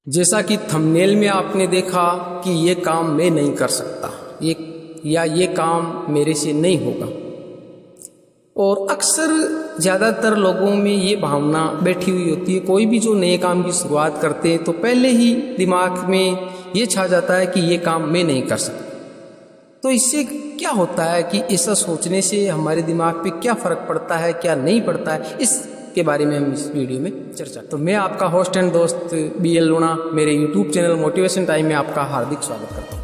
जैसा कि थंबनेल में आपने देखा कि ये काम मैं नहीं कर सकता, ये काम मेरे से नहीं होगा। और अक्सर ज़्यादातर लोगों में ये भावना बैठी हुई होती है। कोई भी जो नए काम की शुरुआत करते हैं तो पहले ही दिमाग में ये छा जाता है कि ये काम मैं नहीं कर सकता। तो इससे क्या होता है कि ऐसा सोचने से हमारे दिमाग पे क्या फ़र्क पड़ता है, क्या नहीं पड़ता है, इसके बारे में हम इस वीडियो में चर्चा। तो मैं आपका होस्ट एंड दोस्त BL लूणा मेरे YouTube चैनल मोटिवेशन टाइम में आपका हार्दिक स्वागत करता हूँ।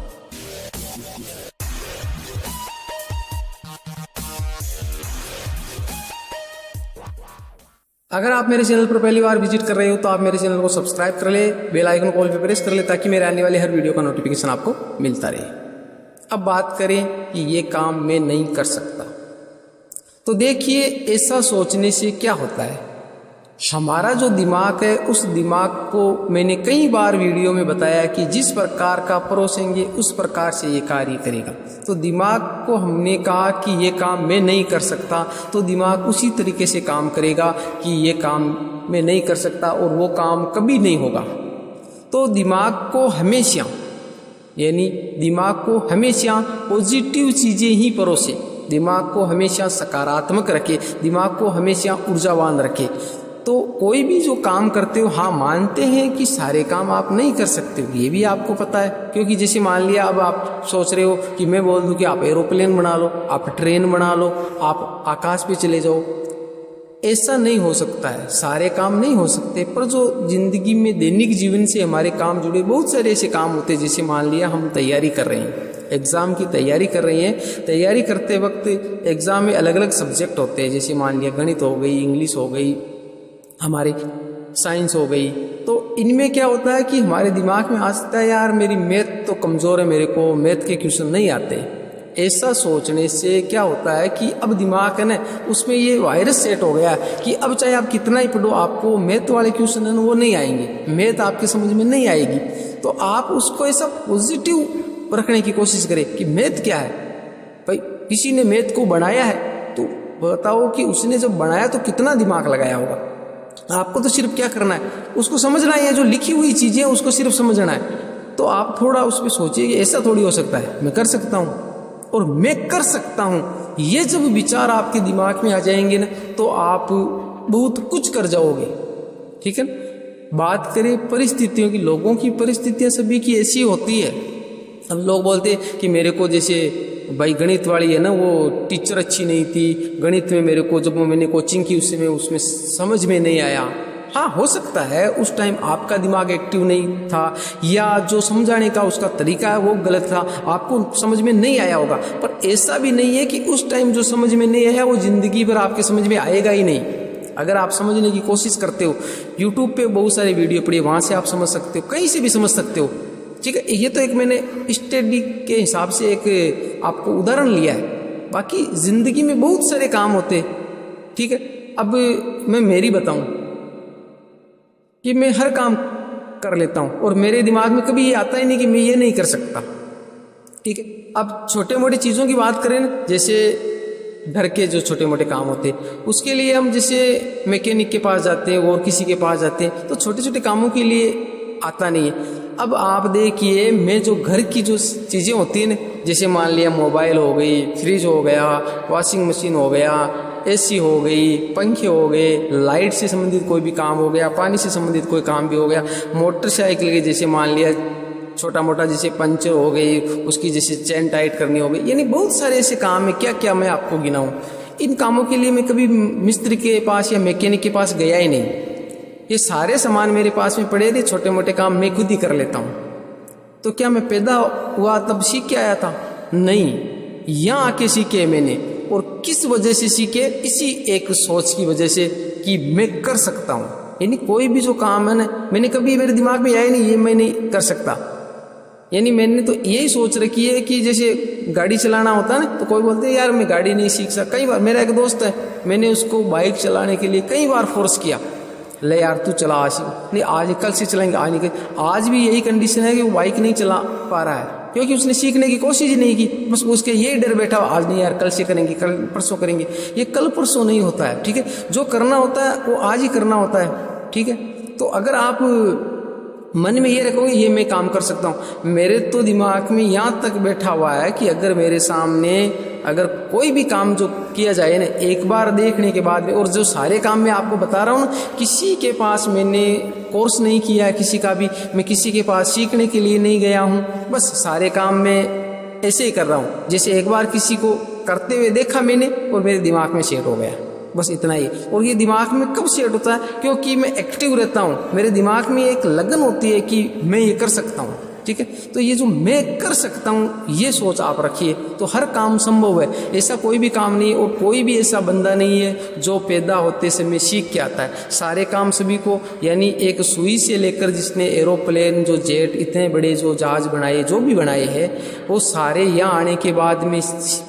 अगर आप मेरे चैनल पर पहली बार विजिट कर रहे हो तो आप मेरे चैनल को सब्सक्राइब कर ले, बेल आइकन कॉल पे प्रेस कर ले ताकि मेरे आने वाले हर वीडियो का नोटिफिकेशन आपको मिलता रहे। अब बात करें कि ये काम मैं नहीं कर सकता, तो देखिए ऐसा सोचने से क्या होता है, हमारा जो दिमाग है उस दिमाग को मैंने कई बार वीडियो में बताया कि जिस प्रकार का परोसेंगे उस प्रकार से ये कार्य करेगा। तो दिमाग को हमने कहा कि ये काम मैं नहीं कर सकता, तो दिमाग उसी तरीके से काम करेगा कि ये काम मैं नहीं कर सकता और वो काम कभी नहीं होगा। तो दिमाग को हमेशा पॉजिटिव चीज़ें ही परोसे, दिमाग को हमेशा सकारात्मक रखे, दिमाग को हमेशा ऊर्जावान रखे। तो कोई भी जो काम करते हो, हाँ मानते हैं कि सारे काम आप नहीं कर सकते हो, ये भी आपको पता है। क्योंकि जैसे मान लिया अब आप सोच रहे हो कि मैं बोल दूं कि आप एरोप्लेन बना लो, आप ट्रेन बना लो, आप आकाश पे चले जाओ, ऐसा नहीं हो सकता है, सारे काम नहीं हो सकते। पर जो जिंदगी में दैनिक जीवन से हमारे काम जुड़े बहुत सारे ऐसे काम होते हैं। जैसे मान लिया हम तैयारी कर रहे हैं, एग्ज़ाम की तैयारी कर रहे हैं, तैयारी करते वक्त एग्ज़ाम में अलग अलग सब्जेक्ट होते हैं। जैसे मान लिया गणित हो गई, इंग्लिश हो गई, हमारी साइंस हो गई। तो इनमें क्या होता है कि हमारे दिमाग में आ सकता है यार मेरी मैथ तो कमज़ोर है, मेरे को मैथ के क्वेश्चन नहीं आते। ऐसा सोचने से क्या होता है कि अब दिमाग है ना, उसमें ये वायरस सेट हो गया है कि अब चाहे आप कितना ही पढ़ो, आपको मैथ वाले क्वेश्चन है ना वो नहीं आएंगे, मैथ आपके समझ में नहीं आएगी। तो आप उसको ऐसा पॉजिटिव रखने की कोशिश करें कि मैथ क्या है भाई, किसी ने मैथ को बनाया है तो बताओ कि उसने जब बनाया तो कितना दिमाग लगाया होगा। आपको तो सिर्फ क्या करना है, उसको समझना है, जो लिखी हुई चीज़ें उसको सिर्फ समझना है। तो आप थोड़ा उस पर सोचिए कि ऐसा थोड़ी हो सकता है, मैं कर सकता हूँ और मैं कर सकता हूँ। ये जब विचार आपके दिमाग में आ जाएंगे ना तो आप बहुत कुछ कर जाओगे। ठीक है, बात करें परिस्थितियों की, लोगों की परिस्थितियाँ सभी की ऐसी होती है। अब लोग बोलते हैं कि मेरे को जैसे भाई गणित वाली है ना वो टीचर अच्छी नहीं थी, गणित में मेरे को जब मैंने कोचिंग की उसमें समझ में नहीं आया। हाँ हो सकता है उस टाइम आपका दिमाग एक्टिव नहीं था, या जो समझाने का उसका तरीका है वो गलत था, आपको समझ में नहीं आया होगा। पर ऐसा भी नहीं है कि उस टाइम जो समझ में नहीं आया वो ज़िंदगी भर आपके समझ में आएगा ही नहीं। अगर आप समझने की कोशिश करते हो, यूट्यूब पे बहुत सारे वीडियो पड़े, वहाँ से आप समझ सकते हो, कहीं से भी समझ सकते हो। ठीक है, ये तो एक मैंने स्टडी के हिसाब से एक आपको उदाहरण लिया है, बाकी ज़िंदगी में बहुत सारे काम होते। ठीक है, अब मैं मेरी बताऊं कि मैं हर काम कर लेता हूं और मेरे दिमाग में कभी ये आता ही नहीं कि मैं ये नहीं कर सकता। ठीक है, अब छोटे मोटे चीज़ों की बात करें ना, जैसे घर के जो छोटे मोटे काम होते हैं उसके लिए हम जैसे मैकेनिक के पास जाते हैं और किसी के पास जाते हैं, तो छोटे छोटे कामों के लिए आता नहीं है। अब आप देखिए, मैं जो घर की जो चीज़ें होती हैं ना, जैसे मान लिया मोबाइल हो गई, फ्रिज हो गया, वॉशिंग मशीन हो गया, AC हो गई, पंखे हो गए, लाइट से संबंधित कोई भी काम हो गया, पानी से संबंधित कोई काम भी हो गया, मोटरसाइकिल के जैसे मान लिया छोटा मोटा जैसे पंचर हो गई, उसकी जैसे चेन टाइट करनी हो गई, यानी बहुत सारे ऐसे काम है। क्या क्या मैं आपको गिनाऊं, इन कामों के लिए मैं कभी मिस्त्री के पास या मैकेनिक के पास गया ही नहीं। ये सारे सामान मेरे पास में पड़े थे, छोटे मोटे काम मैं खुद ही कर लेता हूँ। तो क्या मैं पैदा हुआ तब सीख के आया था? नहीं, यहाँ आके सीखे मैंने। और किस वजह से सीखे? इसी एक सोच की वजह से कि मैं कर सकता हूँ। यानी कोई भी जो काम है ना, मैंने कभी मेरे दिमाग में आया नहीं ये मैं नहीं कर सकता। यानी मैंने तो यही सोच रखी है कि जैसे गाड़ी चलाना होता है ना, तो कोई बोलते हैं यार मैं गाड़ी नहीं सीख सकता। कई बार मेरा एक दोस्त है, मैंने उसको बाइक चलाने के लिए कई बार फोर्स किया, ले यार तू चला, आज नहीं, आज कल से चलाएंगे, आज नहीं। आज भी यही कंडीशन है कि वो बाइक नहीं चला पा रहा है, क्योंकि उसने सीखने की कोशिश ही नहीं की। बस उसके यही डर बैठा, आज नहीं यार कल से करेंगे, कल परसों करेंगे। ये कल परसों नहीं होता है। ठीक है, जो करना होता है वो आज ही करना होता है। ठीक है, तो अगर आप मन में ये रखोगे ये मैं काम कर सकता हूँ। मेरे तो दिमाग में यहाँ तक बैठा हुआ है कि अगर मेरे सामने अगर कोई भी काम जो किया जाए ना, एक बार देखने के बाद में, और जो सारे काम मैं आपको बता रहा हूँ ना, किसी के पास मैंने कोर्स नहीं किया है, किसी का भी मैं किसी के पास सीखने के लिए नहीं गया हूँ, बस सारे काम मैं ऐसे ही कर रहा हूँ। जैसे एक बार किसी को करते हुए देखा मैंने और मेरे दिमाग में सेट हो गया, बस इतना ही। और ये दिमाग में कब सेट होता है? क्योंकि मैं एक्टिव रहता हूँ, मेरे दिमाग में एक लगन होती है कि मैं ये कर सकता हूँ, ठीक है। तो ये जो मैं कर सकता हूँ ये सोच आप रखिए तो हर काम संभव है। ऐसा कोई भी काम नहीं और कोई भी ऐसा बंदा नहीं है जो पैदा होते समय सीख के आता है। सारे काम सभी को, यानी एक सुई से लेकर जिसने एरोप्लेन, जो जेट, इतने बड़े जो जहाज बनाए, जो भी बनाए हैं, वो सारे यहाँ आने के बाद में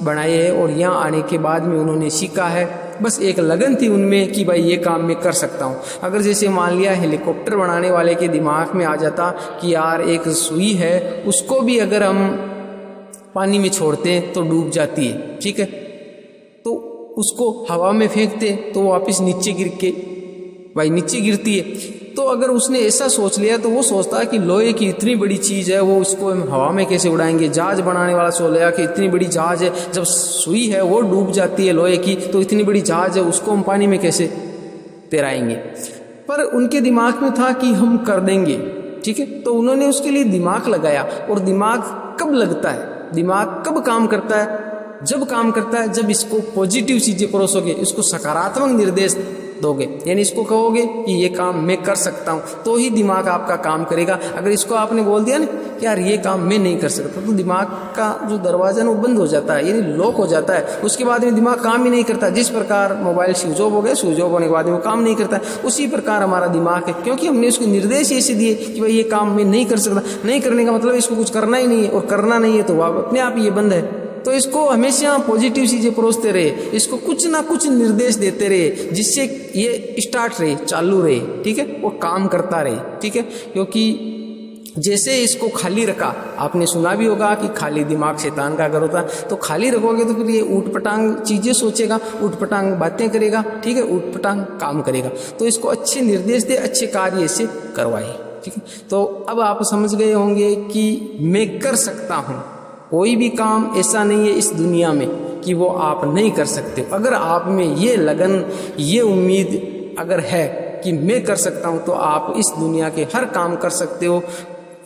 बनाए हैं और यहाँ आने के बाद में उन्होंने सीखा है। बस एक लगन थी उनमें कि भाई ये काम मैं कर सकता हूँ। अगर जैसे मान लिया हेलीकॉप्टर बनाने वाले के दिमाग में आ जाता कि यार एक सुई है, उसको भी अगर हम पानी में छोड़ते हैं तो डूब जाती है, ठीक है, तो उसको हवा में फेंकते तो वापस नीचे गिर के भाई नीचे गिरती है। तो अगर उसने ऐसा सोच लिया तो वो सोचता है कि लोहे की इतनी बड़ी चीज़ है, वो उसको हम हवा में कैसे उड़ाएंगे। जहाज बनाने वाला सोच लिया कि इतनी बड़ी जहाज है, जब सुई है वो डूब जाती है लोहे की, तो इतनी बड़ी जहाज है उसको हम पानी में कैसे तैराएंगे। पर उनके दिमाग में था कि हम कर देंगे, ठीक है। तो उन्होंने उसके लिए दिमाग लगाया। और दिमाग कब लगता है, दिमाग कब काम करता है? जब काम करता है जब इसको पॉजिटिव चीज़ें परोसोगे, इसको सकारात्मक निर्देश दोगे, यानी इसको कहोगे कि ये काम मैं कर सकता हूँ, तो ही दिमाग आपका काम करेगा। अगर इसको आपने बोल दिया ना कि यार ये काम मैं नहीं कर सकता, तो दिमाग का जो दरवाजा ना वो बंद हो जाता है, यानी लॉक हो जाता है। उसके बाद में दिमाग काम ही नहीं करता। जिस प्रकार मोबाइल स्विच ऑफ हो गया, स्विच ऑफ होने के बाद में वो काम नहीं करता, उसी प्रकार हमारा दिमाग है, क्योंकि हमने उसको निर्देश ऐसे दिए कि भाई ये काम मैं नहीं कर सकता। नहीं करने का मतलब इसको कुछ करना ही नहीं है, और करना नहीं है तो वह अपने आप ही ये बंद है। तो इसको हमेशा पॉजिटिव चीज़ें परोसते रहे, इसको कुछ ना कुछ निर्देश देते रहे, जिससे ये स्टार्ट रहे, चालू रहे, ठीक है, वो काम करता रहे, ठीक है। क्योंकि जैसे इसको खाली रखा, आपने सुना भी होगा कि खाली दिमाग शैतान का घर होता है। तो खाली रखोगे तो फिर ये ऊटपटांग चीज़ें सोचेगा, ऊटपटांग बातें करेगा, ठीक है, ऊटपटांग काम करेगा। तो इसको अच्छे निर्देश दे, अच्छे कार्य से करवाए, ठीक है। तो अब आप समझ गए होंगे कि मैं कर सकता हूँ। कोई भी काम ऐसा नहीं है इस दुनिया में कि वो आप नहीं कर सकते। अगर आप में ये लगन, ये उम्मीद अगर है कि मैं कर सकता हूँ, तो आप इस दुनिया के हर काम कर सकते हो।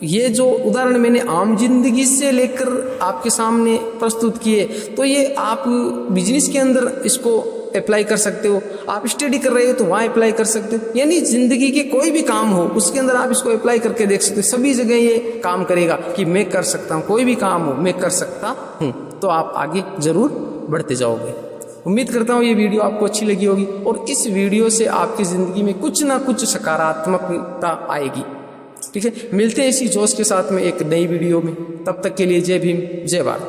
ये जो उदाहरण मैंने आम जिंदगी से लेकर आपके सामने प्रस्तुत किए, तो ये आप बिजनेस के अंदर इसको अप्लाई कर सकते हो, आप स्टडी कर रहे हो तो वहाँ अप्लाई कर सकते हो, यानी जिंदगी के कोई भी काम हो उसके अंदर आप इसको अप्लाई करके देख सकते हो। सभी जगह ये काम करेगा कि मैं कर सकता हूँ, कोई भी काम हो मैं कर सकता हूँ, तो आप आगे जरूर बढ़ते जाओगे। उम्मीद करता हूँ ये वीडियो आपको अच्छी लगी होगी और इस वीडियो से आपकी ज़िंदगी में कुछ ना कुछ सकारात्मकता आएगी, ठीक है। मिलते हैं इसी जोश के साथ में एक नई वीडियो में, तब तक के लिए जय भीम, जय भारत।